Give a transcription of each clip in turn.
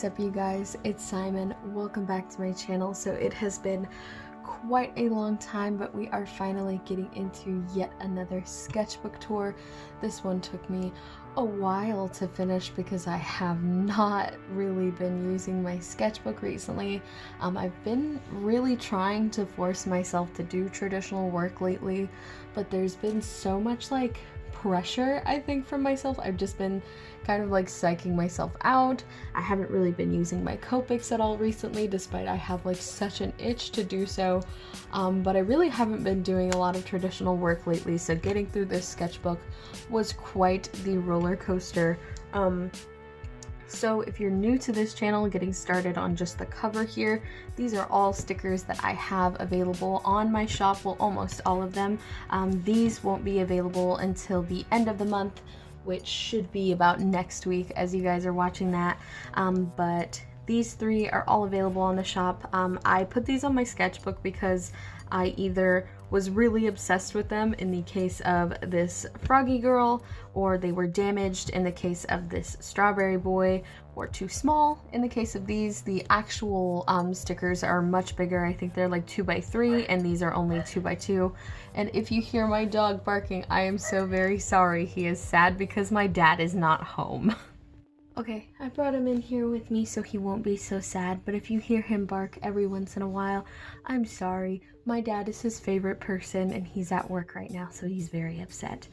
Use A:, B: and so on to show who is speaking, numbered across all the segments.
A: What's up, you guys? It's Simon. Welcome back to my channel. So it has been quite a long time, but we are finally getting into yet another sketchbook tour. This one took me a while to finish because I have not really been using my sketchbook recently. I've been really trying to force myself to do traditional work lately, but there's been so much pressure, I think, from myself. I've just been kind of psyching myself out. I haven't really been using my Copics at all recently, despite I have such an itch to do so, but I really haven't been doing a lot of traditional work lately, so getting through this sketchbook was quite the roller coaster. So if you're new to this channel, getting started on just the cover here, these are all stickers that I have available on my shop, well, almost all of them. These won't be available until the end of the month, which should be about next week as you guys are watching that, but these three are all available on the shop. I put these on my sketchbook because I either was really obsessed with them in the case of this froggy girl, or they were damaged in the case of this strawberry boy, or too small in the case of these. The actual stickers are much bigger. I think they're 2x3 and these are only 2x2. And if you hear my dog barking, I am so very sorry. He is sad because my dad is not home. Okay, I brought him in here with me so he won't be so sad, but if you hear him bark every once in a while, I'm sorry. My dad is his favorite person and he's at work right now, so he's very upset.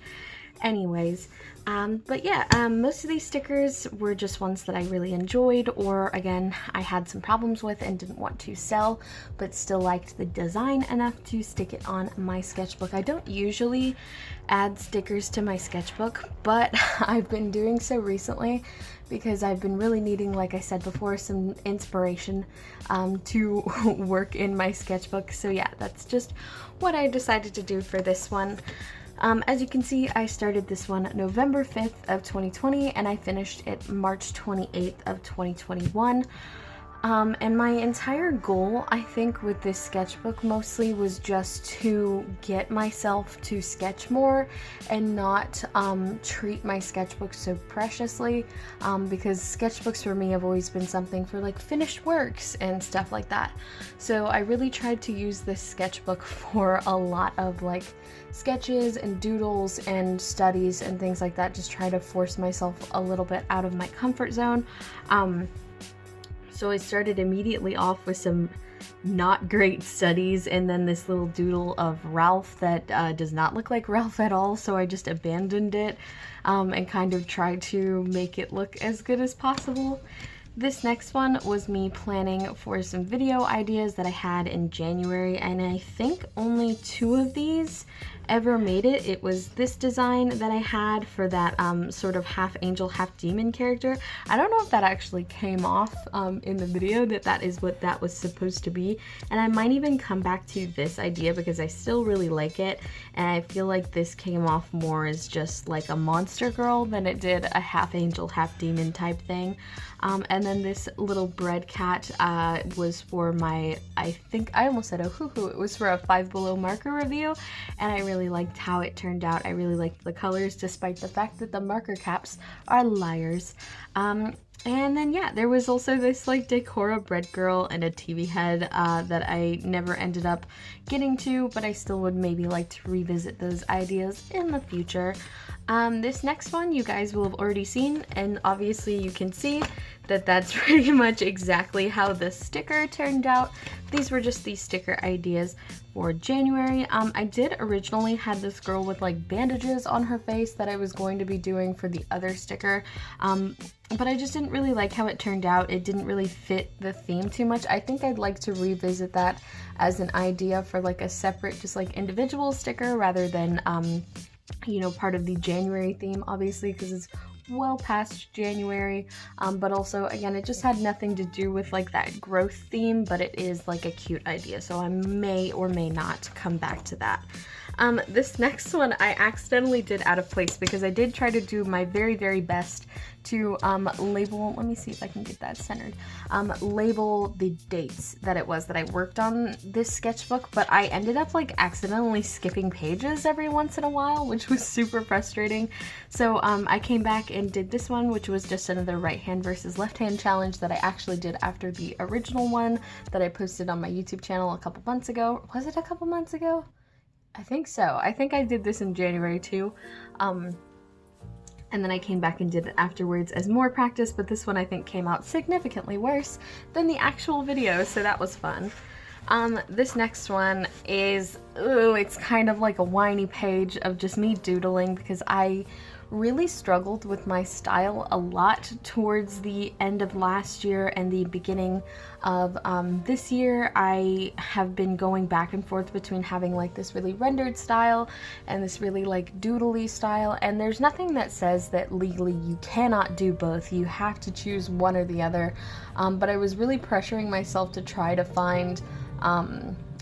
A: Anyways, but yeah, most of these stickers were just ones that I really enjoyed, or again, I had some problems with and didn't want to sell, but still liked the design enough to stick it on my sketchbook. I don't usually add stickers to my sketchbook, but I've been doing so recently because I've been really needing, like I said before, some inspiration to work in my sketchbook. So yeah, that's just what I decided to do for this one. As you can see, I started this one November 5th of 2020 and I finished it March 28th of 2021. And my entire goal, I think, with this sketchbook mostly was just to get myself to sketch more and not treat my sketchbook so preciously, because sketchbooks for me have always been something for finished works and stuff like that. So I really tried to use this sketchbook for a lot of sketches and doodles and studies and things like that, just try to force myself a little bit out of my comfort zone. So I started immediately off with some not great studies and then this little doodle of Ralph that does not look like Ralph at all, so I just abandoned it and kind of tried to make it look as good as possible. This next one was me planning for some video ideas that I had in January, and I think only 2 of these ever made it. It was this design that I had for that sort of half angel, half demon character. I don't know if that actually came off in the video, that is what that was supposed to be, and I might even come back to this idea because I still really like it, and I feel like this came off more as just a monster girl than it did a half angel, half demon type thing. And then this little bread cat was for my, I think I almost said a hoo-hoo, it was for a Five Below marker review, and I really liked how it turned out. I really liked the colors, despite the fact that the marker caps are liars. And then yeah, there was also this Decora bread girl and a TV head that I never ended up getting to, but I still would maybe like to revisit those ideas in the future. This next one you guys will have already seen, and obviously you can see that that's pretty much exactly how the sticker turned out. These were just the sticker ideas for January. I did originally had this girl with bandages on her face that I was going to be doing for the other sticker, but I just didn't really like how it turned out. It didn't really fit the theme too much. I think I'd like to revisit that as an idea for a separate, just individual sticker rather than you know, part of the January theme, obviously, because it's well past January, but also, again, it just had nothing to do with that growth theme, but it is a cute idea, so I may or may not come back to that. This next one I accidentally did out of place because I did try to do my very, very best to label, let me see if I can get that centered, label the dates that it was that I worked on this sketchbook, but I ended up like accidentally skipping pages every once in a while, which was super frustrating. So I came back and did this one, which was just another right hand versus left hand challenge that I actually did after the original one that I posted on my YouTube channel a couple months ago. Was it a couple months ago? I think so. I think I did this in January too. And then I came back and did it afterwards as more practice, but this one I think came out significantly worse than the actual video, so that was fun. This next one is, it's kind of like a whiny page of just me doodling because I really struggled with my style a lot towards the end of last year and the beginning of this year. I have been going back and forth between having like this really rendered style and this really like doodly style, and there's nothing that says that legally you cannot do both. You have to choose one or the other, but I was really pressuring myself to try to find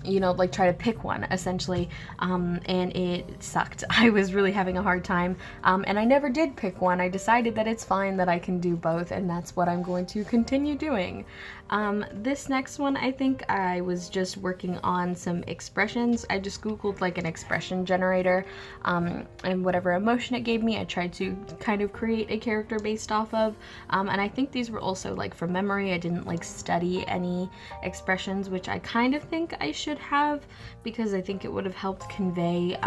A: you know, like try to pick one essentially, and it sucked. I was really having a hard time, and I never did pick one. I decided that it's fine that I can do both, and that's what I'm going to continue doing. This next one, I think I was just working on some expressions. I just googled like an expression generator, and whatever emotion it gave me I tried to kind of create a character based off of, and I think these were also like from memory. I didn't like study any expressions, which I kind of think I should have, because I think it would have helped convey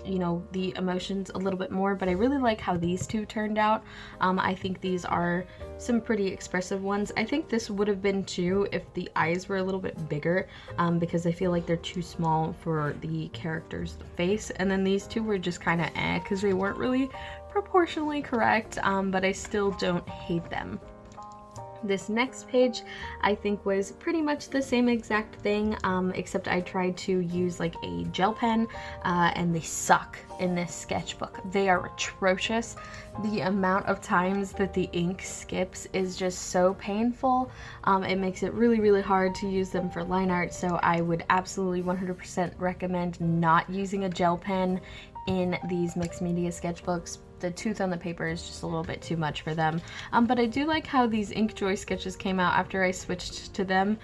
A: you know, the emotions a little bit more, but I really like how these two turned out. I think these are some pretty expressive ones. I think this would have been too if the eyes were a little bit bigger, because I feel like they're too small for the character's face, and then these two were just kind of because they weren't really proportionally correct, but I still don't hate them. This next page I think was pretty much the same exact thing, except I tried to use like a gel pen, and they suck in this sketchbook. They are atrocious. The amount of times that the ink skips is just so painful. It makes it really, really hard to use them for line art, so I would absolutely 100% recommend not using a gel pen in these mixed media sketchbooks. The tooth on the paper is just a little bit too much for them, but I do like how these Inkjoy sketches came out after I switched to them,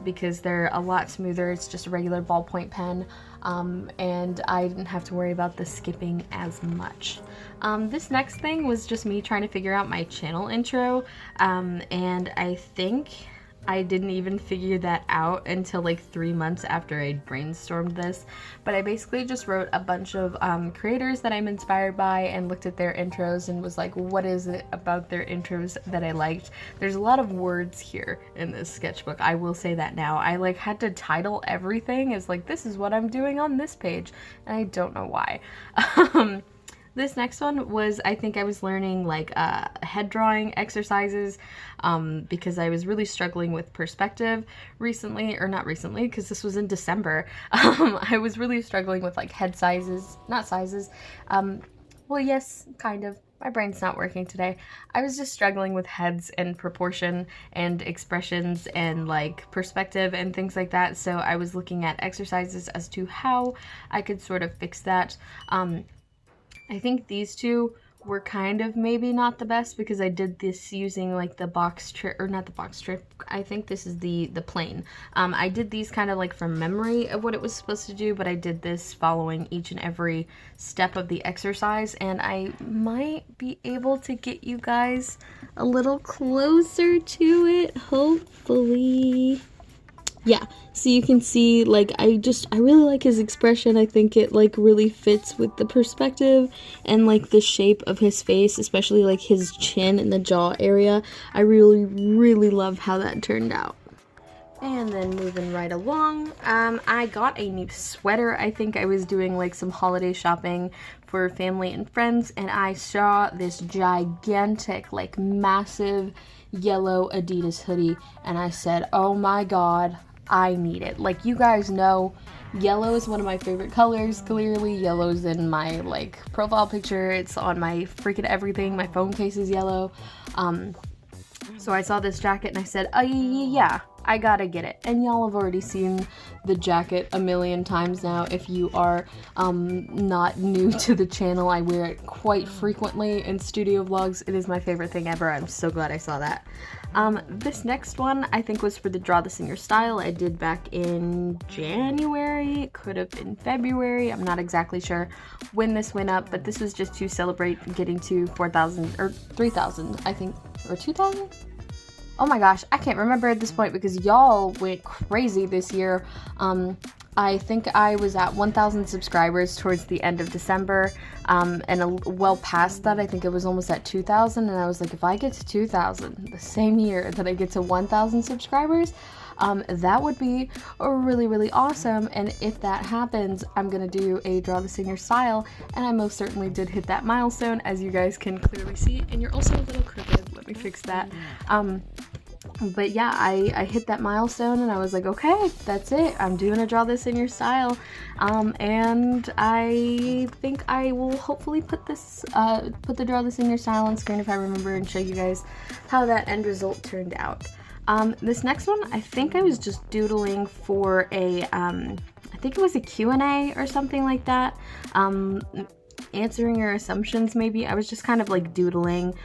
A: because they're a lot smoother. It's just a regular ballpoint pen, and I didn't have to worry about the skipping as much. This next thing was just me trying to figure out my channel intro, and I think I didn't even figure that out until like 3 months after I'd brainstormed this, but I basically just wrote a bunch of creators that I'm inspired by and looked at their intros and was like, what is it about their intros that I liked? There's a lot of words here in this sketchbook, I will say that now. I like had to title everything as like, this is what I'm doing on this page, and I don't know why. This next one was, I think I was learning like head drawing exercises, because I was really struggling with perspective recently, or not recently because this was in December. I was really struggling with like head sizes, not sizes. Well, yes, kind of. My brain's not working today. I was just struggling with heads and proportion and expressions and like perspective and things like that. So I was looking at exercises as to how I could sort of fix that. I think these two were kind of maybe not the best because I did this using like the box strip, or not the box strip, I think this is the plane. I did these kind of like from memory of what it was supposed to do, but I did this following each and every step of the exercise, and I might be able to get you guys a little closer to it, hopefully. Yeah, so you can see, like, I really like his expression. I think it, like, really fits with the perspective and, like, the shape of his face, especially, like, his chin and the jaw area. I really, really love how that turned out. And then moving right along, I got a new sweater. I think I was doing, like, some holiday shopping for family and friends, and I saw this gigantic, like, massive yellow Adidas hoodie, and I said, oh my god, I need it. Like, you guys know, yellow is one of my favorite colors. Clearly, yellow's in my, like, profile picture. It's on my freaking everything. My phone case is yellow. So I saw this jacket and I said, oh yeah, I gotta get it. And y'all have already seen the jacket a million times now. If you are not new to the channel, I wear it quite frequently in studio vlogs. It is my favorite thing ever. I'm so glad I saw that. This next one I think was for the Draw This in Your Style I did back in January. It could have been February. I'm not exactly sure when this went up, but this was just to celebrate getting to 4,000 or 3,000, I think, or 2,000? Oh my gosh, I can't remember at this point because y'all went crazy this year. I think I was at 1,000 subscribers towards the end of December, and well past that, I think it was almost at 2,000, and I was like, if I get to 2,000 the same year that I get to 1,000 subscribers, that would be really, really awesome. And if that happens, I'm gonna do a Draw This in Your Style, and I most certainly did hit that milestone, as you guys can clearly see. And you're also a little crooked. Let me fix that. But yeah, I hit that milestone and I was like, okay, that's it. I'm doing a Draw This in Your Style. And I think I will hopefully put the Draw This in Your Style on screen if I remember, and show you guys how that end result turned out. This next one, I think I was just doodling for a, I think it was a Q&A or something like that. Answering your assumptions, maybe. I was just kind of like doodling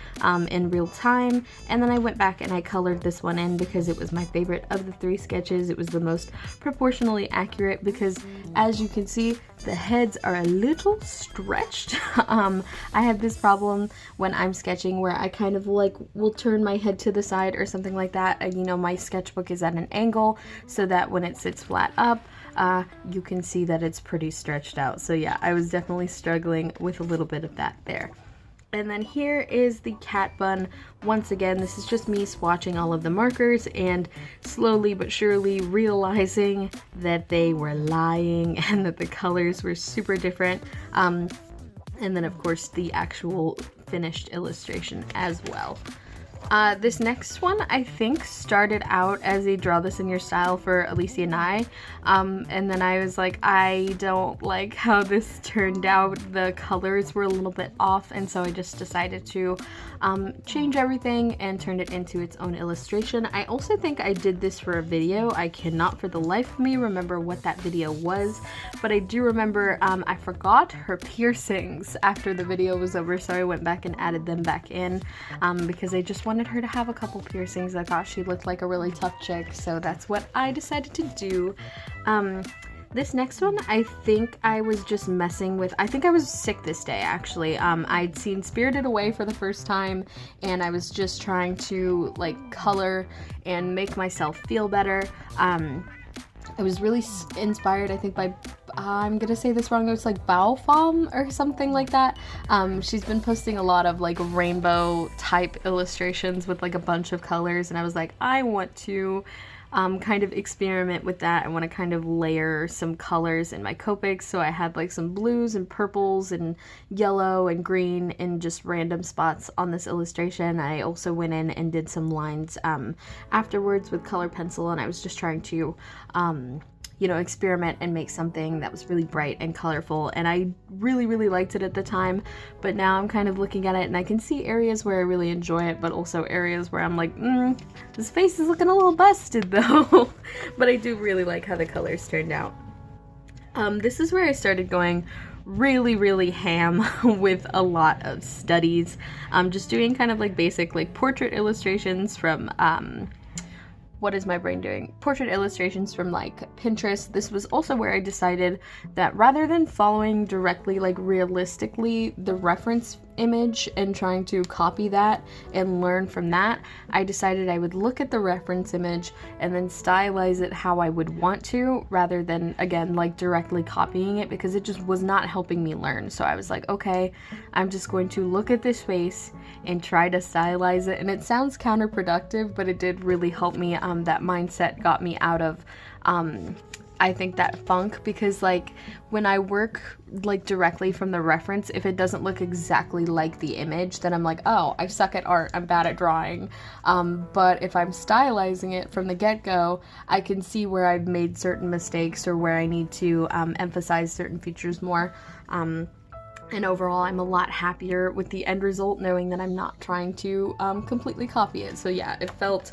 A: in real time, and then I went back and I colored this one in because it was my favorite of the 3 sketches. It was the most proportionally accurate because, as you can see, the heads are a little stretched. I have this problem when I'm sketching where I kind of like will turn my head to the side or something like that, and you know, my sketchbook is at an angle so that when it sits flat up, you can see that it's pretty stretched out. So yeah, I was definitely struggling with a little bit of that there. And then here is the cat bun. Once again, this is just me swatching all of the markers and slowly but surely realizing that they were lying and that the colors were super different. And then of course the actual finished illustration as well. This next one, I think, started out as a Draw This in Your Style for Alicia and I, and then I was like, I don't like how this turned out. The colors were a little bit off, and so I just decided to change everything and turn it into its own illustration. I also think I did this for a video. I cannot for the life of me remember what that video was, but I do remember I forgot her piercings after the video was over, so I went back and added them back in because I just wanted her to have a couple piercings. I thought she looked like a really tough chick, so that's what I decided to do. This next one, I think I was just messing with, I think I was sick this day actually. I'd seen Spirited Away for the first time, and I was just trying to like color and make myself feel better. I was really inspired, I think, by, I'm gonna say this wrong, it was like Baofam or something like that. She's been posting a lot of like rainbow type illustrations with like a bunch of colors, and I was like, I want to kind of experiment with that. I want to kind of layer some colors in my Copics, so I had like some blues and purples and yellow and green in just random spots on this illustration. I also went in and did some lines afterwards with color pencil, and I was just trying to you know, experiment and make something that was really bright and colorful, and I really, really liked it at the time. But now I'm kind of looking at it and I can see areas where I really enjoy it, but also areas where I'm like, this face is looking a little busted though. But I do really like how the colors turned out. This is where I started going really, really ham with a lot of studies. Just doing kind of like basic like portrait illustrations from what is my brain doing? Portrait illustrations from like Pinterest. This was also where I decided that rather than following directly, like realistically, the reference image and trying to copy that and learn from that, I decided I would look at the reference image and then stylize it how I would want to, rather than, again, like directly copying it, because it just was not helping me learn. So I was like, okay, I'm just going to look at this face and try to stylize it. And it sounds counterproductive, but it did really help me. That mindset got me out of I think that funk, because like when I work like directly from the reference, if it doesn't look exactly like the image, then I'm like, oh, I suck at art, I'm bad at drawing. But if I'm stylizing it from the get-go, I can see where I've made certain mistakes or where I need to emphasize certain features more. And overall, I'm a lot happier with the end result, knowing that I'm not trying to completely copy it. So yeah, it felt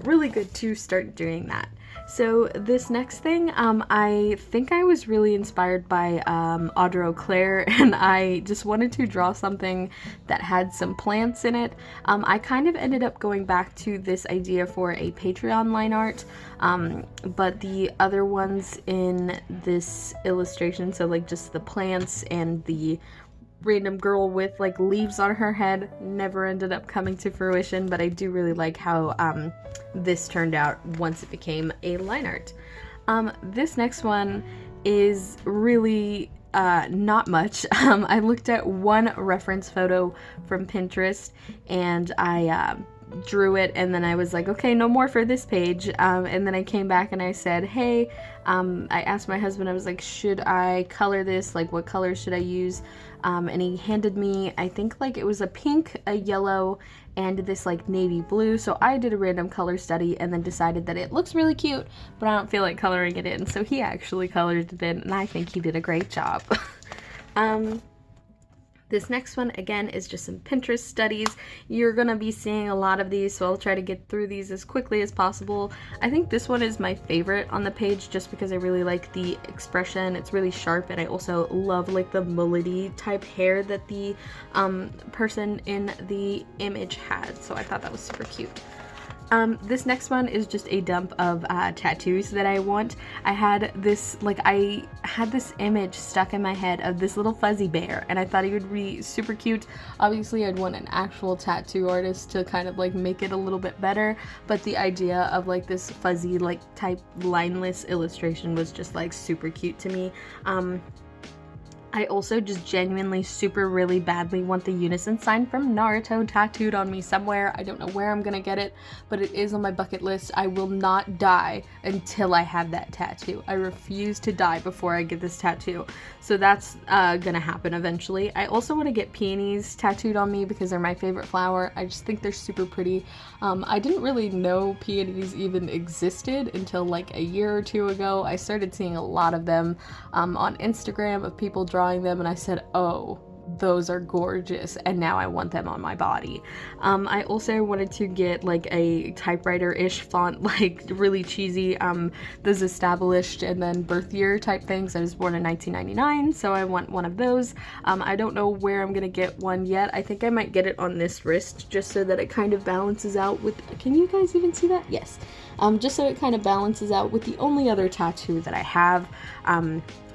A: really good to start doing that. So this next thing, I think I was really inspired by Audre Claire, and I just wanted to draw something that had some plants in it. I kind of ended up going back to this idea for a Patreon line art, but the other ones in this illustration, so like just the plants and the random girl with like leaves on her head, never ended up coming to fruition, but I do really like how this turned out once it became a line art. This next one is really not much. I looked at one reference photo from Pinterest and I drew it, and then I was like, okay, no more for this page. And then I came back and I said, hey, I asked my husband, I was like, should I color this? Like, what color should I use? And he handed me, I think like it was a pink, a yellow, and this like navy blue. So I did a random color study and then decided that it looks really cute, but I don't feel like coloring it in. So he actually colored it in, and I think he did a great job. This next one, again, is just some Pinterest studies. You're gonna be seeing a lot of these, so I'll try to get through these as quickly as possible. I think this one is my favorite on the page just because I really like the expression. It's really sharp, and I also love like the mullety type hair that the person in the image had, so I thought that was super cute. This next one is just a dump of tattoos that I want. I had this image stuck in my head of this little fuzzy bear, and I thought he would be super cute. Obviously, I'd want an actual tattoo artist to kind of like make it a little bit better, but the idea of like this fuzzy like type lineless illustration was just like super cute to me. I also just genuinely really badly want the unison sign from Naruto tattooed on me somewhere. I don't know where I'm gonna get it, but it is on my bucket list. I will not die until I have that tattoo. I refuse to die before I get this tattoo. So that's gonna happen eventually. I also want to get peonies tattooed on me because they're my favorite flower. I just think they're super pretty. I didn't really know peonies even existed until like a year or two ago. I started seeing a lot of them on Instagram of people drawing them, and I said, oh, those are gorgeous, and now I want them on my body. I also wanted to get like a typewriter-ish font, like really cheesy, those established and then birth year type things. I was born in 1999, so I want one of those. I don't know where I'm gonna get one yet. I think I might get it on this wrist just so that it kind of balances out with, can you guys even see that? Yes. Just so it kind of balances out with the only other tattoo that I have.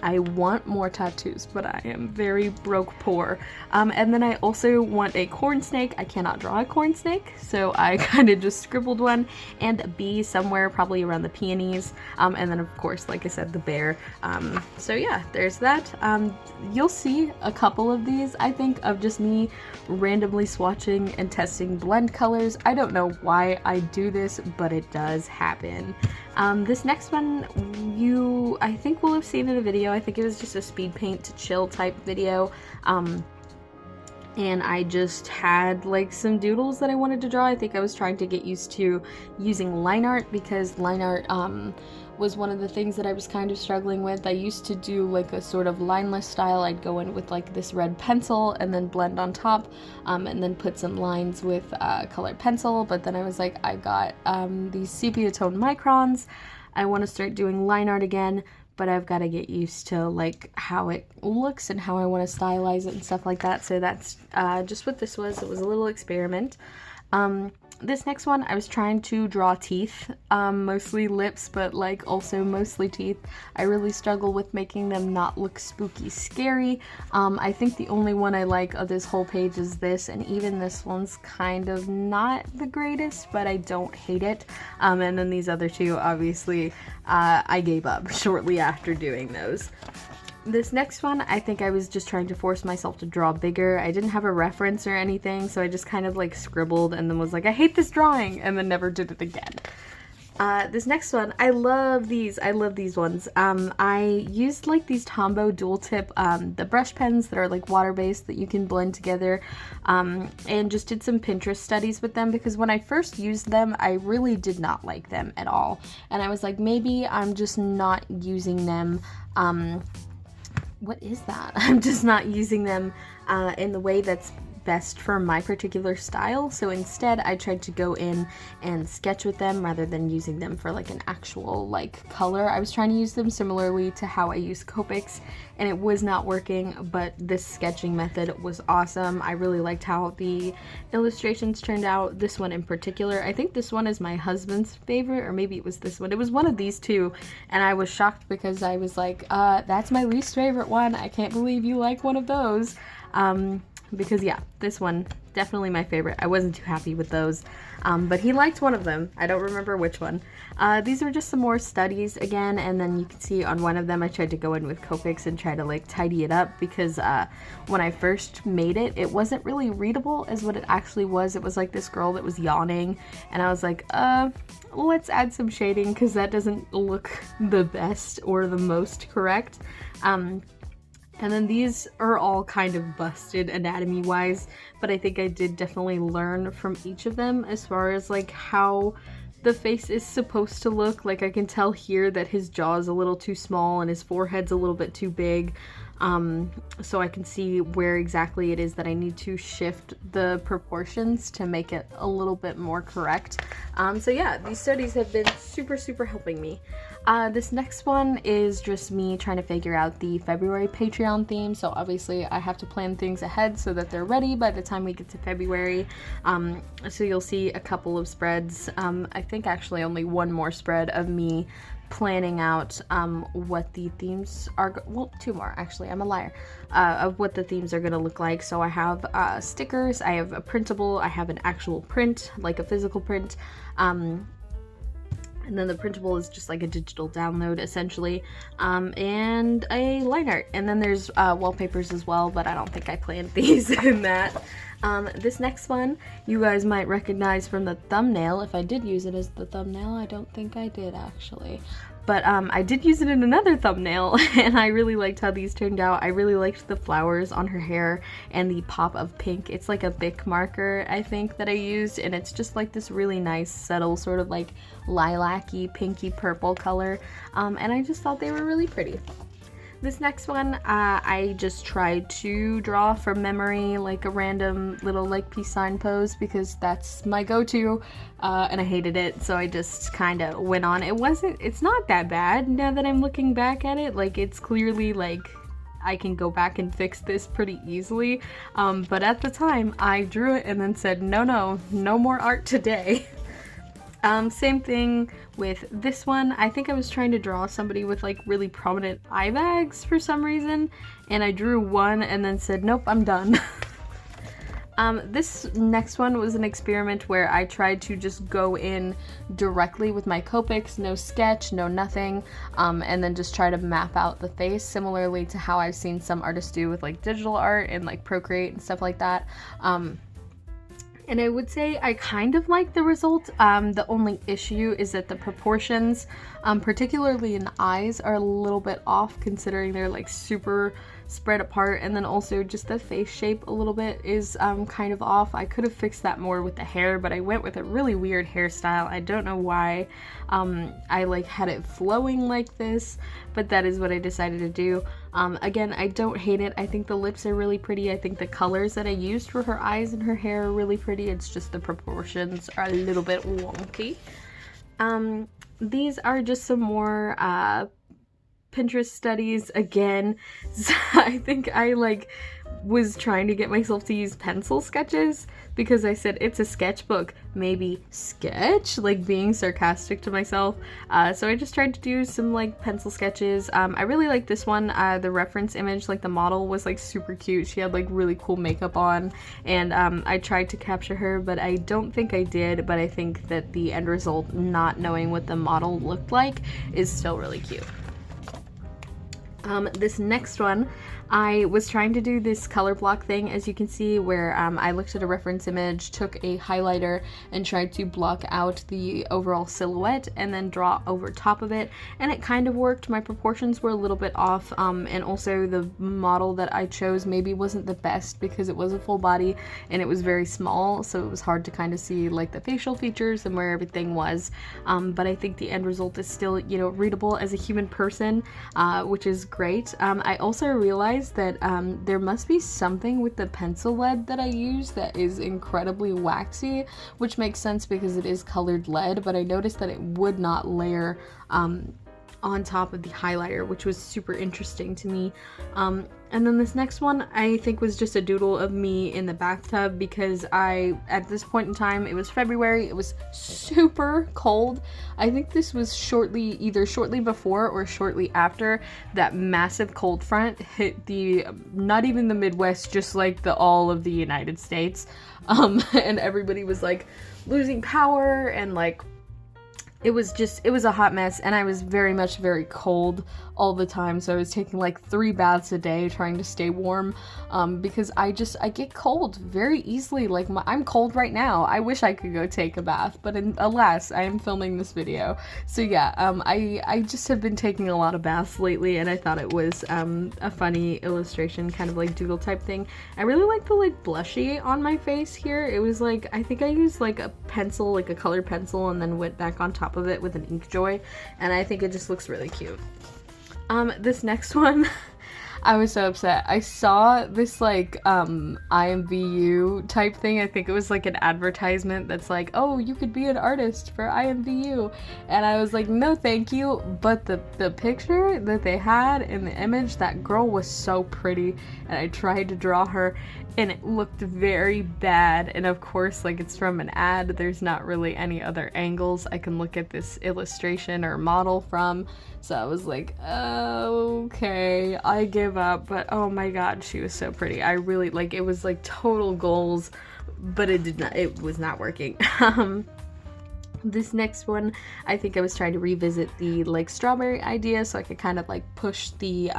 A: I want more tattoos, but I am very broke poor. And then I also want a corn snake. I cannot draw a corn snake, so I kind of just scribbled one, and a bee somewhere probably around the peonies. And then of course, like I said, the bear. So yeah, there's that. You'll see a couple of these, I think, of just me randomly swatching and testing blend colors. I don't know why I do this, but it does happen. This next one, I think will have seen in a video. I think it was just a speed paint to chill type video. And I just had like some doodles that I wanted to draw. I think I was trying to get used to using line art because line art was one of the things that I was kind of struggling with. I used to do like a sort of lineless style. I'd go in with like this red pencil and then blend on top, and then put some lines with colored pencil. But then I was like, I got these sepia tone microns. I want to start doing line art again, but I've got to get used to like how it looks and how I want to stylize it and stuff like that. So that's just what this was. It was a little experiment. This next one, I was trying to draw teeth, mostly lips, but like also mostly teeth. I really struggle with making them not look spooky scary. I think the only one I like of this whole page is this, and even this one's kind of not the greatest, but I don't hate it. And then these other two, obviously, I gave up shortly after doing those. This next one, I think I was just trying to force myself to draw bigger. I didn't have a reference or anything, so I just kind of like scribbled and then was like, I hate this drawing, and then never did it again. This next one, I love these ones. I used like these Tombow dual tip, the brush pens that are like water-based that you can blend together, and just did some Pinterest studies with them because when I first used them, I really did not like them at all. And I was like, maybe I'm just not using them, what is that? I'm just not using them in the way that's best for my particular style. So instead I tried to go in and sketch with them rather than using them for like an actual like color. I was trying to use them similarly to how I use Copics, and it was not working, but this sketching method was awesome. I really liked how the illustrations turned out. This one in particular, I think this one is my husband's favorite, or maybe it was this one. It was one of these two, and I was shocked because I was like, that's my least favorite one. I can't believe you like one of those. Because yeah, this one, definitely my favorite. I wasn't too happy with those, but he liked one of them. I don't remember which one. These were just some more studies again, and then you can see on one of them I tried to go in with Copics and try to like tidy it up, because when I first made it, it wasn't really readable as what it actually was. It was like this girl that was yawning, and I was like, let's add some shading because that doesn't look the best or the most correct. And then these are all kind of busted anatomy wise, but I think I did definitely learn from each of them as far as like how the face is supposed to look. Like I can tell here that his jaw is a little too small and his forehead's a little bit too big. So I can see where exactly it is that I need to shift the proportions to make it a little bit more correct. So yeah, these studies have been super helping me. This next one is just me trying to figure out the February Patreon theme. So obviously I have to plan things ahead so that they're ready by the time we get to February. So you'll see a couple of spreads. I think actually only one more spread of me planning out what the themes are, well, two more actually, I'm a liar, of what the themes are going to look like. So I have stickers, I have a printable, I have an actual print, like a physical print, and then the printable is just like a digital download essentially, and a line art, and then there's wallpapers as well, but I don't think I planned these in that. This next one you guys might recognize from the thumbnail. If I did use it as the thumbnail, I don't think I did actually, but I did use it in another thumbnail, and I really liked how these turned out. I really liked the flowers on her hair and the pop of pink. It's like a Bic marker I think that I used, and it's just like this really nice subtle sort of like lilac-y pinky purple color, and I just thought they were really pretty. This next one, I just tried to draw from memory, like a random little like peace sign pose, because that's my go-to, and I hated it, so I just kind of went on. It's not that bad now that I'm looking back at it. Like, it's clearly like I can go back and fix this pretty easily, but at the time I drew it and then said, no more art today. Same thing with this one. I think I was trying to draw somebody with like really prominent eye bags for some reason, and I drew one and then said, nope, I'm done. This next one was an experiment where I tried to just go in directly with my Copics, no sketch, no nothing, and then just try to map out the face, similarly to how I've seen some artists do with like digital art and like Procreate and stuff like that. And I would say I kind of like the result. The only issue is that the proportions, particularly in the eyes, are a little bit off considering they're like super spread apart, and then also just the face shape a little bit is kind of off. I could have fixed that more with the hair, but I went with a really weird hairstyle. I don't know why. I like had it flowing like this, but that is what I decided to do. Again, I don't hate it. I think the lips are really pretty. I think the colors that I used for her eyes and her hair are really pretty. It's just the proportions are a little bit wonky. These are just some more Pinterest studies again. So I think I like was trying to get myself to use pencil sketches because I said it's a sketchbook, maybe sketch, like being sarcastic to myself. So I just tried to do some like pencil sketches. I really like this one. The reference image, like the model, was like super cute. She had like really cool makeup on, and I tried to capture her, but I don't think I did. But I think that the end result, not knowing what the model looked like, is still really cute. This next one, I was trying to do this color block thing, as you can see, where I looked at a reference image, took a highlighter, and tried to block out the overall silhouette and then draw over top of it, and it kind of worked. My proportions were a little bit off, and also the model that I chose maybe wasn't the best because it was a full body and it was very small, so it was hard to kind of see like the facial features and where everything was, but I think the end result is still, you know, readable as a human person, which is great. I also realized that there must be something with the pencil lead that I use that is incredibly waxy, which makes sense because it is colored lead, but I noticed that it would not layer on top of the highlighter, which was super interesting to me. And then this next one I think was just a doodle of me in the bathtub, because at this point in time, it was February, it was super cold. I think this was either shortly before or shortly after that massive cold front hit not even the Midwest, just like all of the United States. And everybody was like losing power, and like it was a hot mess, and I was very cold all the time, so I was taking like 3 baths a day trying to stay warm, because I get cold very easily. Like I'm cold right now. I wish I could go take a bath, but alas, I am filming this video. So yeah, I just have been taking a lot of baths lately, and I thought it was a funny illustration, kind of like doodle type thing. I really like the like blushy on my face here. It was like, I think I used like a pencil, like a colored pencil, and then went back on top of it with an ink joy, and I think it just looks really cute. This next one, I was so upset. I saw this like IMVU type thing. I think it was like an advertisement that's like, oh, you could be an artist for IMVU, and I was like, no thank you. But the picture that they had in the image, that girl was so pretty, and I tried to draw her, and it looked very bad. And of course, like, it's from an ad, there's not really any other angles I can look at this illustration or model from, so I was like, okay, I give up. But oh my god, she was so pretty. I really, like, it was like total goals, but it was not working. This next one, I think I was trying to revisit the like strawberry idea, so I could kind of like push the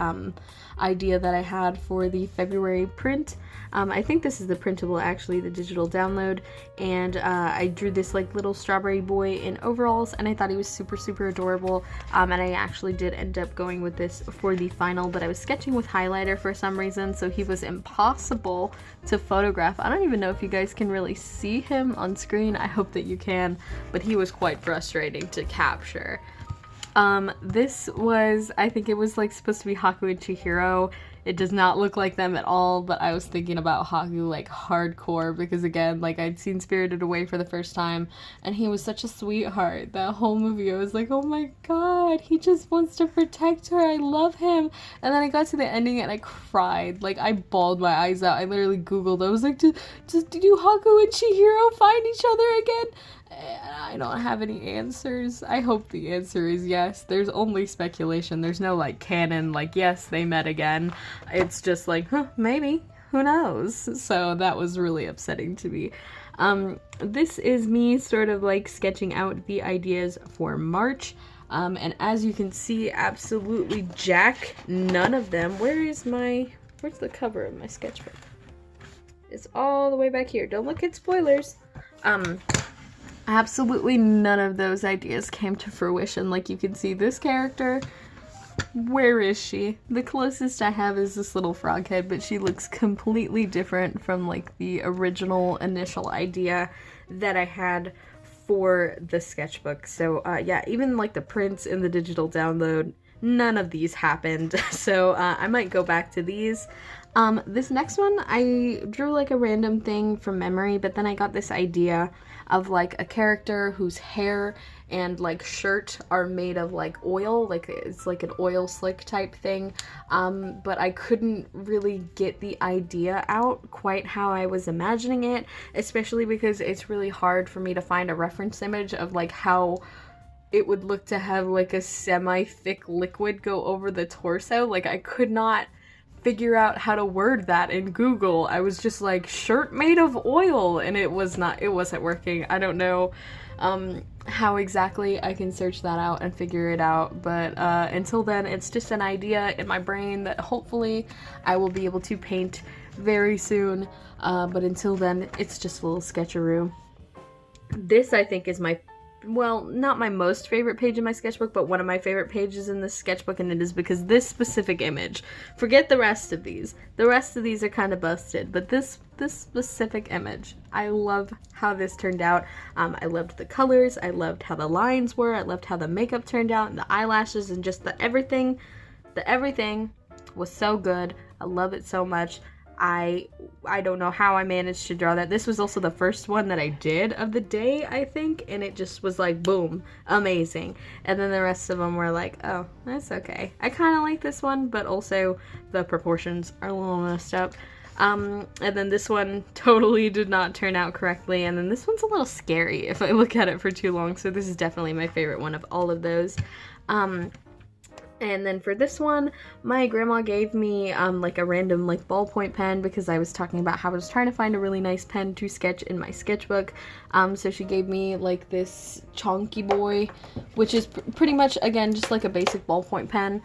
A: idea that I had for the February print. I think this is the printable, actually, the digital download, and I drew this like little strawberry boy in overalls, and I thought he was super adorable, and I actually did end up going with this for the final, but I was sketching with highlighter for some reason, so he was impossible to photograph. I don't even know if you guys can really see him on screen. I hope that you can, but he was quite frustrating to capture. This was, I think it was like supposed to be Haku and Chihiro. It does not look like them at all, but I was thinking about Haku like hardcore, because again, like, I'd seen Spirited Away for the first time, and he was such a sweetheart. That whole movie, I was like, oh my god, he just wants to protect her, I love him. And then I got to the ending and I cried. Like, I bawled my eyes out. I literally googled, I was like, do Haku and Chihiro find each other again? And I don't have any answers. I hope the answer is yes. There's only speculation. There's no like canon, like, yes, they met again. It's just like, huh, maybe, who knows? So that was really upsetting to me. This is me sort of like sketching out the ideas for March. And as you can see, absolutely jack none of them. Where's the cover of my sketchbook? It's all the way back here. Don't look at spoilers. Absolutely none of those ideas came to fruition. Like, you can see this character, where is she? The closest I have is this little frog head, but she looks completely different from like the original initial idea that I had for the sketchbook. So yeah, even like the prints in the digital download, none of these happened. So I might go back to these. This next one, I drew like a random thing from memory, but then I got this idea of like a character whose hair and like shirt are made of like oil, like it's like an oil slick type thing, but I couldn't really get the idea out quite how I was imagining it, especially because it's really hard for me to find a reference image of like how it would look to have like a semi-thick liquid go over the torso. Like, I could not figure out how to word that in Google. I was just like, shirt made of oil, and it wasn't working. I don't know how exactly I can search that out and figure it out, but until then, it's just an idea in my brain that hopefully I will be able to paint very soon, but until then, it's just a little sketcheroo. This, I think, is well, not my most favorite page in my sketchbook, but one of my favorite pages in this sketchbook, and it is because this specific image, forget the rest of these. The rest of these are kind of busted, but this specific image, I love how this turned out. I loved the colors, I loved how the lines were, I loved how the makeup turned out, and the eyelashes, and just the everything. everything was so good. I love it so much. I don't know how I managed to draw that. This was also the first one that I did of the day, I think, and it just was like, boom, amazing. And then the rest of them were like, oh, that's okay. I kind of like this one, but also the proportions are a little messed up. And then this one totally did not turn out correctly, and then this one's a little scary if I look at it for too long, so this is definitely my favorite one of all of those. And then for this one, my grandma gave me like a random like ballpoint pen, because I was talking about how I was trying to find a really nice pen to sketch in my sketchbook. So she gave me like this Chonky Boy, which is pretty much, again, just like a basic ballpoint pen.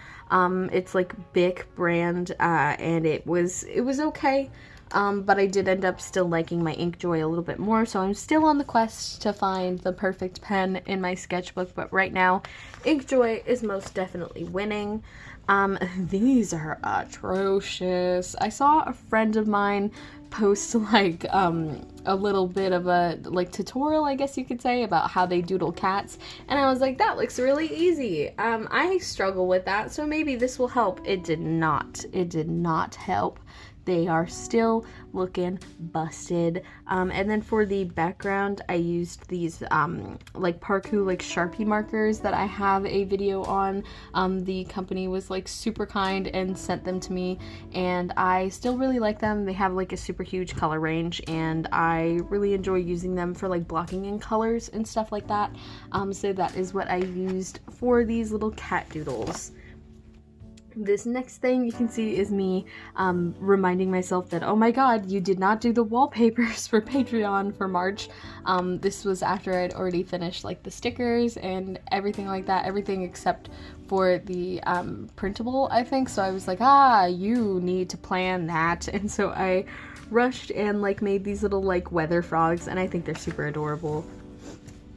A: It's like Bic brand, and it was okay. But I did end up still liking my Inkjoy a little bit more, so I'm still on the quest to find the perfect pen in my sketchbook, but right now, Inkjoy is most definitely winning. These are atrocious. I saw a friend of mine post like a little bit of a like tutorial, I guess you could say, about how they doodle cats, and I was like, that looks really easy. I struggle with that, so maybe this will help. It did not help. They are still looking busted. And then for the background, I used these like Parku like Sharpie markers that I have a video on. The company was like super kind and sent them to me, and I still really like them. They have like a super huge color range, and I really enjoy using them for like blocking in colors and stuff like that. So that is what I used for these little cat doodles. This next thing you can see is me reminding myself that, oh my god, you did not do the wallpapers for Patreon for March. This was after I'd already finished like the stickers and everything like that, everything except for the printable, I think. So I was like, you need to plan that. And so I rushed and like made these little like weather frogs, and I think they're super adorable.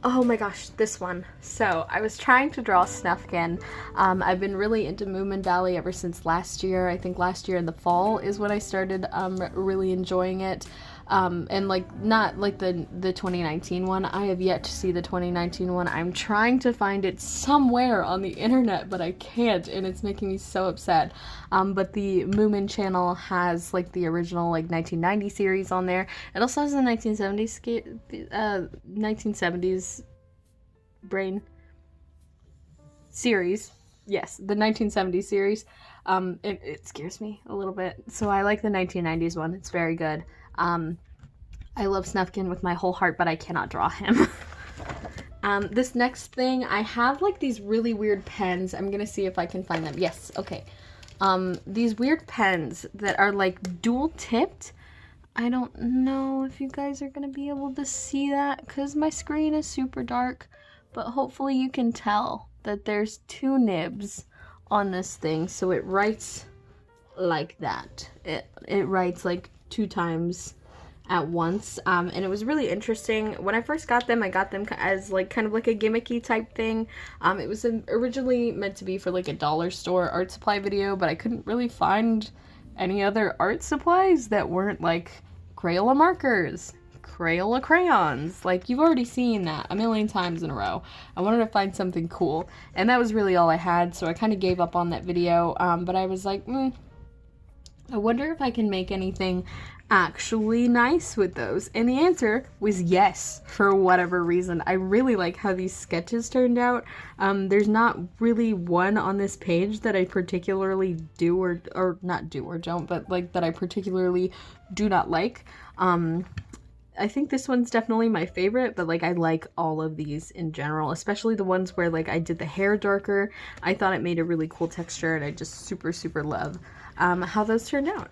A: Oh my gosh, this one. So I was trying to draw Snufkin. I've been really into Moomin Valley ever since last year. I think last year in the fall is when I started really enjoying it. And like not like the 2019 one. I have yet to see the 2019 one. I'm trying to find it somewhere on the internet, but I can't, and it's making me so upset. But the Moomin channel has like the original like 1990 series on there. It also has the 1970s brain series. Yes, the 1970s series. It scares me a little bit. So I like the 1990s one. It's very good. I love Snufkin with my whole heart, but I cannot draw him. This next thing, I have like these really weird pens. I'm gonna see if I can find them. Yes, okay. These weird pens that are like dual tipped. I don't know if you guys are gonna be able to see that because my screen is super dark, but hopefully you can tell that there's two nibs on this thing, so it writes like that. It writes like 2 times at once, and it was really interesting. When I first got them, I got them as like kind of like a gimmicky type thing. It was originally meant to be for like a dollar store art supply video, but I couldn't really find any other art supplies that weren't like Crayola markers, Crayola crayons. Like, you've already seen that a million times in a row. I wanted to find something cool, and that was really all I had, so I kind of gave up on that video. But I was like, I wonder if I can make anything actually nice with those. And the answer was yes, for whatever reason. I really like how these sketches turned out. There's not really one on this page that I particularly do or not do or don't, but like that I particularly do not like. I think this one's definitely my favorite, but like I like all of these in general, especially the ones where like I did the hair darker. I thought it made a really cool texture, and I just super love how those turned out.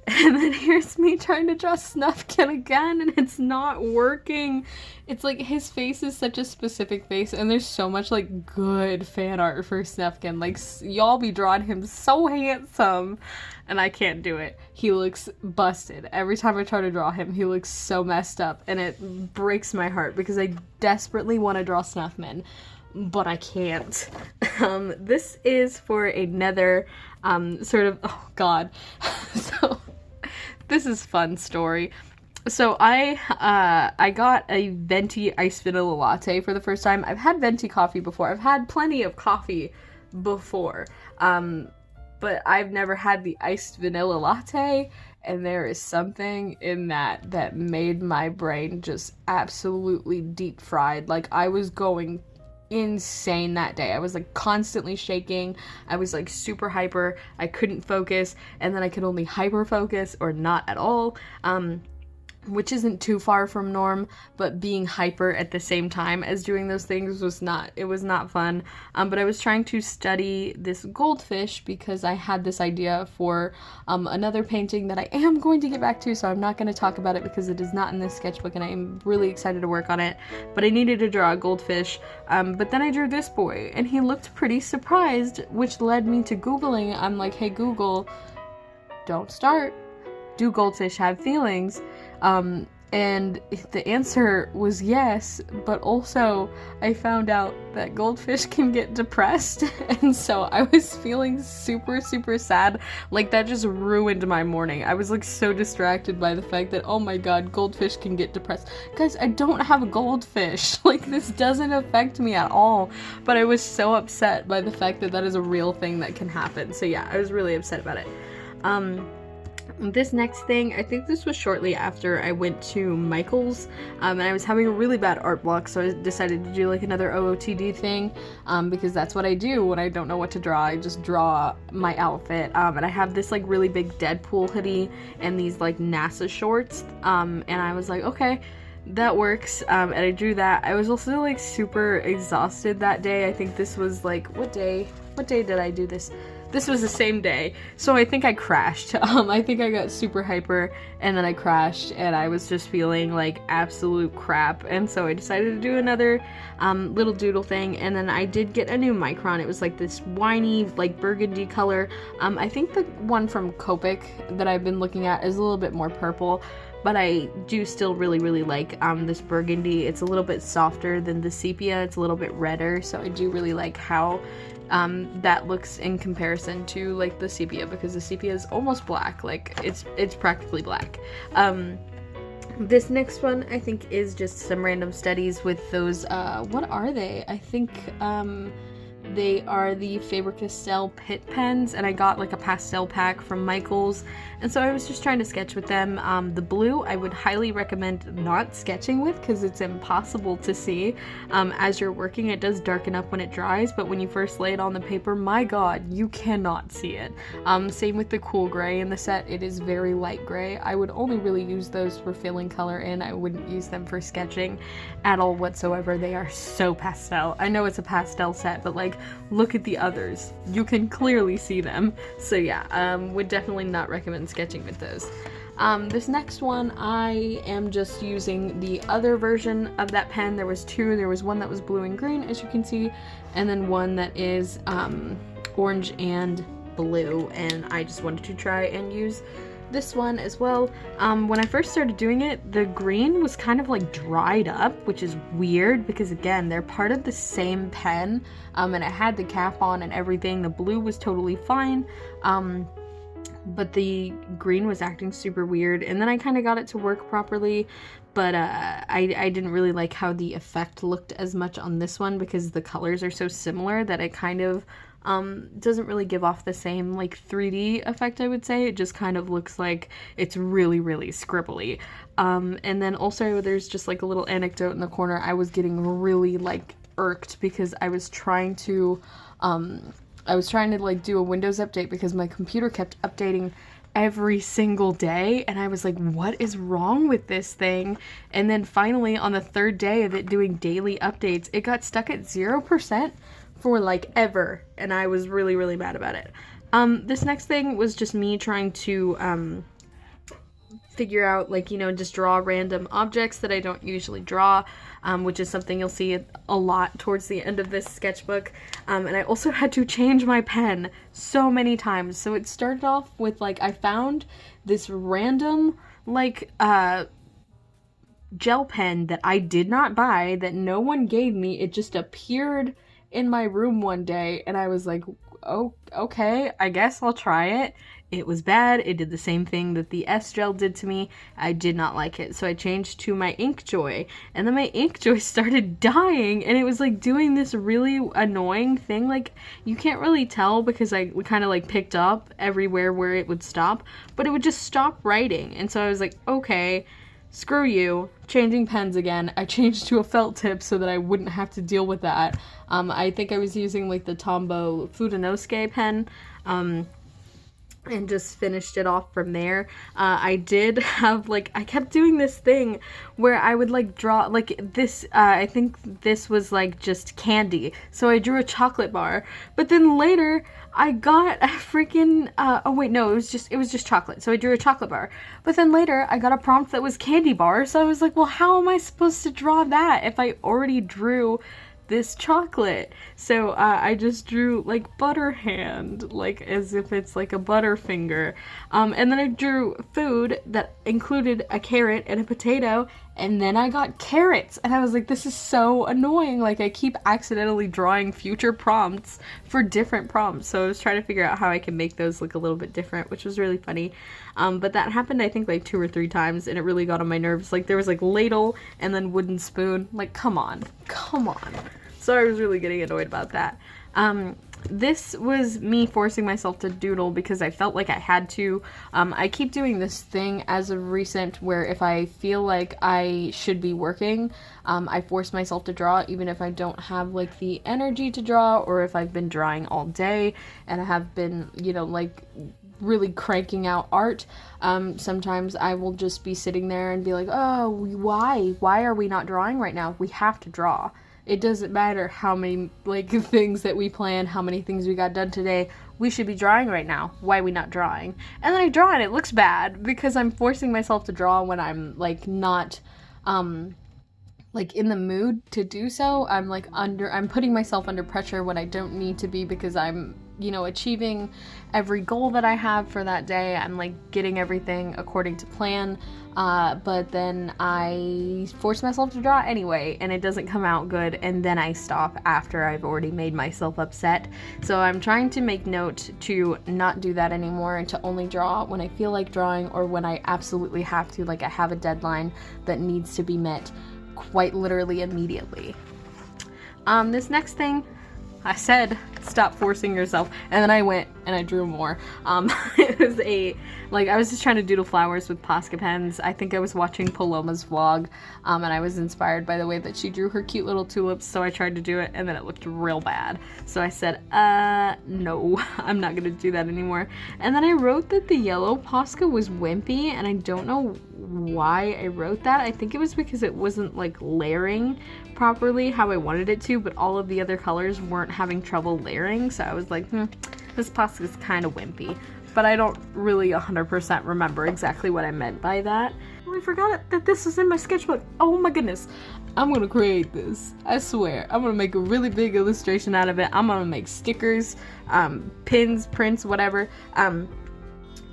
A: And then here's me trying to draw Snufkin again, and it's not working. It's like his face is such a specific face, and there's so much like good fan art for Snufkin. Like, y'all be drawing him so handsome, and I can't do it. He looks busted. Every time I try to draw him, he looks so messed up, and it breaks my heart because I desperately want to draw Snuffman, but I can't. This is for another sort of, oh god. So this is fun story. So I got a venti iced vanilla latte for the first time. I've had venti coffee before. I've had plenty of coffee before. but I've never had the iced vanilla latte, and there is something in that made my brain just absolutely deep fried. Like, I was going insane that day. I was like constantly shaking. I was like super hyper. I couldn't focus, and then I could only hyper focus or not at all. Which isn't too far from norm, but being hyper at the same time as doing those things was not fun. But I was trying to study this goldfish because I had this idea for another painting that I am going to get back to, so I'm not going to talk about it because it is not in this sketchbook, and I am really excited to work on it. But I needed to draw a goldfish, but then I drew this boy, and he looked pretty surprised, which led me to Googling. I'm like, hey Google, don't start. Do goldfish have feelings? And the answer was yes, but also I found out that goldfish can get depressed, and so I was feeling super, super sad. Like, that just ruined my morning. I was like so distracted by the fact that, oh my god, goldfish can get depressed. Guys, I don't have a goldfish. Like, this doesn't affect me at all, but I was so upset by the fact that that is a real thing that can happen. So yeah, I was really upset about it. This next thing, I think this was shortly after I went to Michael's, and I was having a really bad art block, so I decided to do like another OOTD thing, because that's what I do when I don't know what to draw. I just draw my outfit, and I have this like really big Deadpool hoodie and these like NASA shorts, and I was like, okay, that works, and I drew that. I was also like super exhausted that day. I think this was like, what day did I do this? This was the same day, so I think I crashed. I think I got super hyper, and then I crashed, and I was just feeling like absolute crap, and so I decided to do another little doodle thing, and then I did get a new Micron. It was like this winey, like burgundy color. I think the one from Copic that I've been looking at is a little bit more purple, but I do still really, really like this burgundy. It's a little bit softer than the sepia. It's a little bit redder, so I do really like how that looks in comparison to like the sepia, because the sepia is almost black. Like, it's practically black. This next one I think is just some random studies with those, what are they? I think they are the Faber-Castell Pitt pens, and I got like a pastel pack from Michael's, and so I was just trying to sketch with them. The blue I would highly recommend not sketching with because it's impossible to see as you're working. It does darken up when it dries, but when you first lay it on the paper, my god, you cannot see it. Same with the cool gray in the set. It is very light gray. I would only really use those for filling color in. I wouldn't use them for sketching at all whatsoever. They are so pastel. I know it's a pastel set, but like, look at the others. You can clearly see them. So yeah, would definitely not recommend sketching with those. This next one, I am just using the other version of that pen. There was two. There was one that was blue and green, as you can see, and then one that is orange and blue, and I just wanted to try and use this one as well. When I first started doing it, the green was kind of like dried up, which is weird because again, they're part of the same pen, and it had the cap on and everything. The blue was totally fine, but the green was acting super weird, and then I kind of got it to work properly, but I didn't really like how the effect looked as much on this one because the colors are so similar that it kind of doesn't really give off the same like 3D effect, I would say. It just kind of looks like it's really, really scribbly. And then also there's just like a little anecdote in the corner. I was getting really like irked because I was trying to like do a Windows update because my computer kept updating every single day, and I was like, what is wrong with this thing? And then finally on the third day of it doing daily updates, it got stuck at 0% for like ever, and I was really, really mad about it. This next thing was just me trying to figure out, like, you know, just draw random objects that I don't usually draw, which is something you'll see a lot towards the end of this sketchbook. And I also had to change my pen so many times. So it started off with like, I found this random like gel pen that I did not buy, that no one gave me. It just appeared in my room one day, and I was like, oh, okay, I guess I'll try it. It was bad. It did the same thing that the S gel did to me. I did not like it. So I changed to my ink joy, and then my ink joy started dying, and it was like doing this really annoying thing. Like, you can't really tell because I kind of like picked up everywhere where it would stop, but it would just stop writing. And so I was like, okay, screw you, changing pens again. I changed to a felt tip so that I wouldn't have to deal with that. I think I was using like the Tombow Fudenosuke pen, and just finished it off from there. I did have like, I kept doing this thing where I would like draw like this, I think this was like just candy. So I drew a chocolate bar, but then later I got a freaking, oh wait, no, it was just chocolate. So I drew a chocolate bar, but then later I got a prompt that was candy bar. So I was like, well, how am I supposed to draw that if I already drew this chocolate? So I just drew like butter hand, like as if it's like a butterfinger, and then I drew food that included a carrot and a potato, and then I got carrots, and I was like, this is so annoying. Like, I keep accidentally drawing future prompts for different prompts. So I was trying to figure out how I can make those look a little bit different, which was really funny. But that happened I think like 2 or 3 times, and it really got on my nerves. Like, there was like ladle and then wooden spoon. Like, come on. So I was really getting annoyed about that. This was me forcing myself to doodle because I felt like I had to. I keep doing this thing as of recent where if I feel like I should be working, I force myself to draw even if I don't have like the energy to draw, or if I've been drawing all day and I have been, you know, like really cranking out art. Sometimes I will just be sitting there and be like, oh, why are we not drawing right now? We have to draw. It doesn't matter how many like things that we plan, how many things we got done today. We should be drawing right now. Why are we not drawing? And then I draw and it looks bad because I'm forcing myself to draw when I'm like not like in the mood to do so. I'm putting myself under pressure when I don't need to be, because I'm, you know, achieving every goal that I have for that day. I'm like getting everything according to plan. But then I force myself to draw anyway, and it doesn't come out good, and then I stop after I've already made myself upset. So I'm trying to make note to not do that anymore, and to only draw when I feel like drawing, or when I absolutely have to, like I have a deadline that needs to be met quite literally immediately. This next thing, I said stop forcing yourself, and then I went and I drew more. It was I was just trying to doodle flowers with Posca pens. I think I was watching Paloma's vlog, and I was inspired by the way that she drew her cute little tulips, so I tried to do it, and then it looked real bad. So I said, no, I'm not gonna do that anymore. And then I wrote that the yellow Posca was wimpy, and I don't know why I wrote that. I think it was because it wasn't like layering properly how I wanted it to, but all of the other colors weren't having trouble layering, so I was like, this Posca is kind of wimpy. But I don't really 100% remember exactly what I meant by that. Oh, I forgot that this was in my sketchbook. Oh my goodness. I'm gonna create this. I swear. I'm gonna make a really big illustration out of it. I'm gonna make stickers, pins, prints, whatever.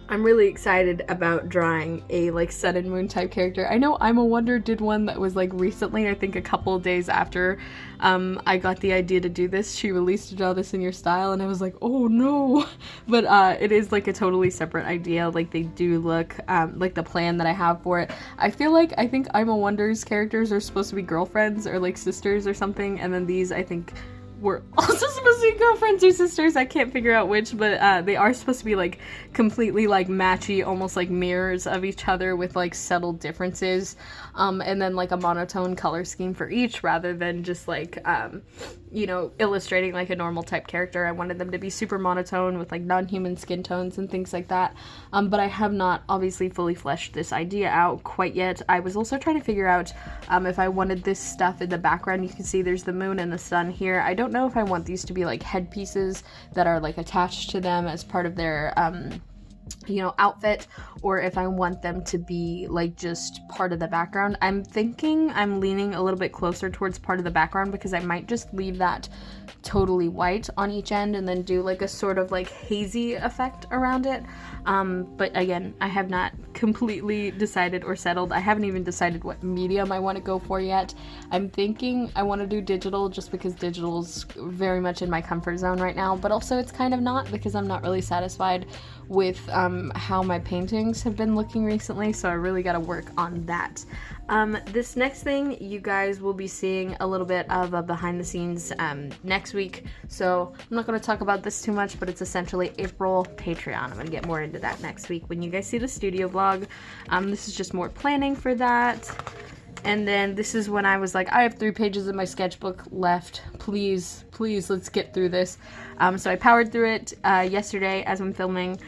A: I'm really excited about drawing a like Sun and Moon type character. I know I'm a Wonder did one that was like recently, I think a couple of days after I got the idea to do this. She released to draw this in your style, and I was like, oh no. But it is like a totally separate idea. Like, they do look like the plan that I have for it. I think I'm a Wonder's characters are supposed to be girlfriends or like sisters or something, and then these I think were also supposed to be girlfriends or sisters. I can't figure out which, but they are supposed to be like completely like matchy, almost like mirrors of each other with like subtle differences, and then like a monotone color scheme for each, rather than just like you know, illustrating like a normal type character. I wanted them to be super monotone with like non-human skin tones and things like that, but I have not obviously fully fleshed this idea out quite yet. I was also trying to figure out if I wanted this stuff in the background. You can see there's the moon and the sun here. I don't know if I want these to be like headpieces that are like attached to them as part of their you know, outfit, or if I want them to be like just part of the background. I'm thinking I'm leaning a little bit closer towards part of the background because I might just leave that totally white on each end and then do like a sort of like hazy effect around it. But again, I have not completely decided or settled. I haven't even decided what medium I want to go for yet. I'm thinking I want to do digital just because digital's very much in my comfort zone right now, but also it's kind of not because I'm not really satisfied with how my paintings have been looking recently, so I really got to work on that. This next thing, you guys will be seeing a little bit of a behind the scenes next week, so I'm not going to talk about this too much, but it's essentially April Patreon. I'm going to get more into that next week when you guys see the studio vlog. This is just more planning for that. And then this is when I was like, I have 3 pages of my sketchbook left. Please, please, let's get through this. So I powered through it yesterday as I'm filming.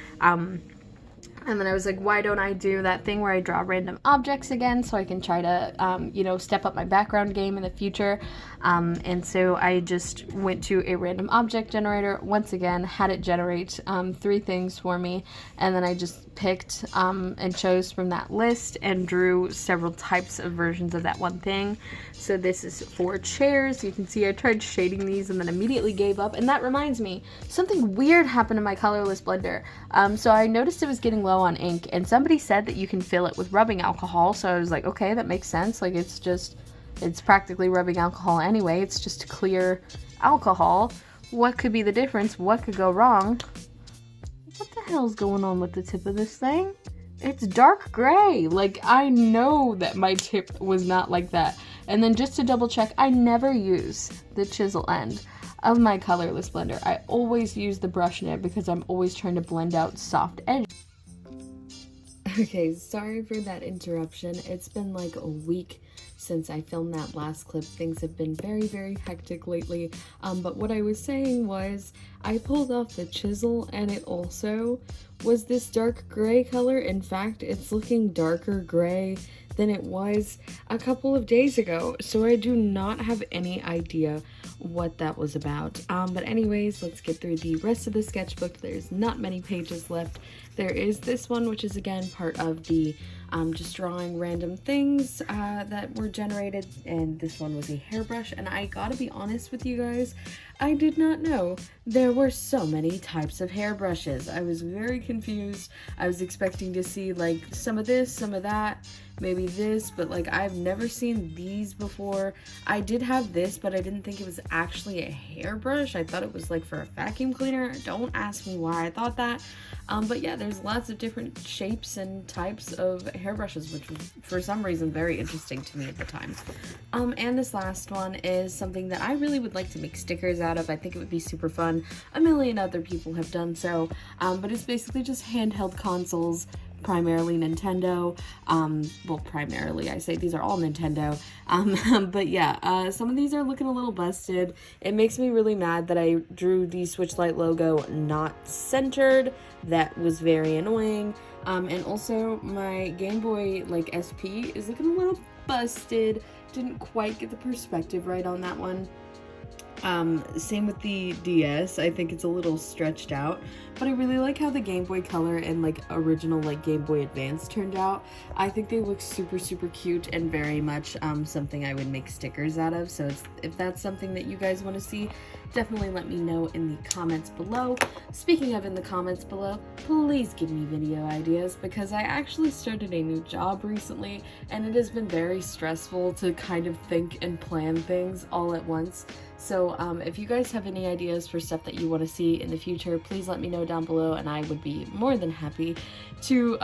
A: And then I was like, why don't I do that thing where I draw random objects again so I can try to, you know, step up my background game in the future. And so I just went to a random object generator, once again, had it generate 3 things for me. And then I just picked and chose from that list and drew several types of versions of that one thing. So this is 4 chairs. You can see I tried shading these and then immediately gave up. And that reminds me, something weird happened to my colorless blender. So I noticed it was getting low on ink, and somebody said that you can fill it with rubbing alcohol. So I was like, okay, that makes sense. Like it's practically rubbing alcohol anyway. It's just clear alcohol. What could be the difference? What could go wrong? What the hell's going on with the tip of this thing? It's dark gray. Like, I know that my tip was not like that. And then just to double check, I never use the chisel end of my colorless blender. I always use the brush nib because I'm always trying to blend out soft edges. Okay, sorry for that interruption. It's been like a week since I filmed that last clip. Things have been very, very hectic lately. But what I was saying was I pulled off the chisel and it also was this dark gray color. In fact, it's looking darker gray than it was a couple of days ago. So I do not have any idea what that was about. But anyways, let's get through the rest of the sketchbook. There's not many pages left. There is this one, which is again part of the just drawing random things that were generated, and this one was a hairbrush. And I gotta be honest with you guys, I did not know there were so many types of hairbrushes. I was very confused. I was expecting to see like some of this, some of that, maybe this, but like I've never seen these before. I did have this, but I didn't think it was actually a hairbrush. I thought it was like for a vacuum cleaner. Don't ask me why I thought that. But yeah, there's lots of different shapes and types of hairbrushes, which was for some reason very interesting to me at the time. And this last one is something that I really would like to make stickers out of. I think it would be super fun. A million other people have done so, but it's basically just handheld consoles, primarily Nintendo. Well, primarily, I say these are all Nintendo. But yeah, some of these are looking a little busted. It makes me really mad that I drew the Switch Lite logo not centered. That was very annoying. And also my Game Boy like SP is looking a little busted. Didn't quite get the perspective right on that one. Same with the DS. I think it's a little stretched out, but I really like how the Game Boy Color and like original like Game Boy Advance turned out. I think they look super, super cute and very much something I would make stickers out of. So if that's something that you guys want to see, definitely let me know in the comments below. Speaking of in the comments below, please give me video ideas because I actually started a new job recently and it has been very stressful to kind of think and plan things all at once. So if you guys have any ideas for stuff that you want to see in the future, please let me know down below and I would be more than happy to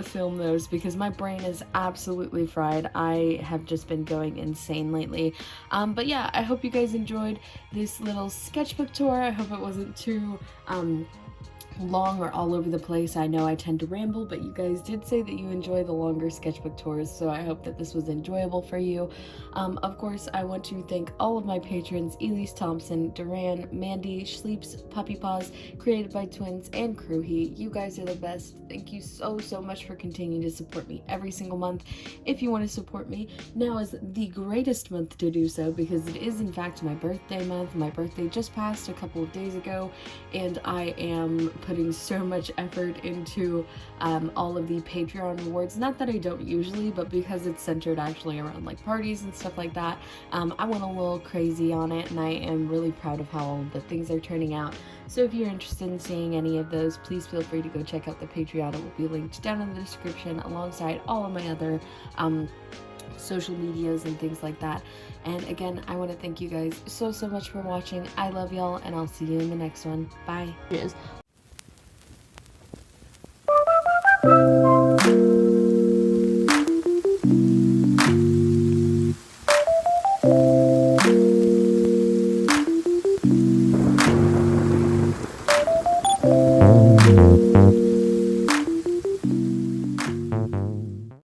A: film those because my brain is absolutely fried. I have just been going insane lately. But yeah, I hope you guys enjoyed this little sketchbook tour. I hope it wasn't too long or all over the place. I know I tend to ramble, but you guys did say that you enjoy the longer sketchbook tours, so I hope that this was enjoyable for you. Of course, I want to thank all of my patrons, Elise Thompson, Duran, Mandy, Sleeps, Puppy Paws, Created by Twins, and Crewheat. You guys are the best. Thank you so, so much for continuing to support me every single month. If you want to support me, now is the greatest month to do so because it is in fact my birthday month. My birthday just passed a couple of days ago, and I am
B: putting so much effort into all of the Patreon rewards. Not that I don't usually, but because it's centered actually around like parties and stuff like that, I went a little crazy on it, and I am really proud of how all the things are turning out. So if you're interested in seeing any of those, please feel free to go check out the Patreon. It will be linked down in the description alongside all of my other social medias and things like that. And again, I want to thank you guys so much for watching. I love y'all, and I'll see you in the next one. Bye.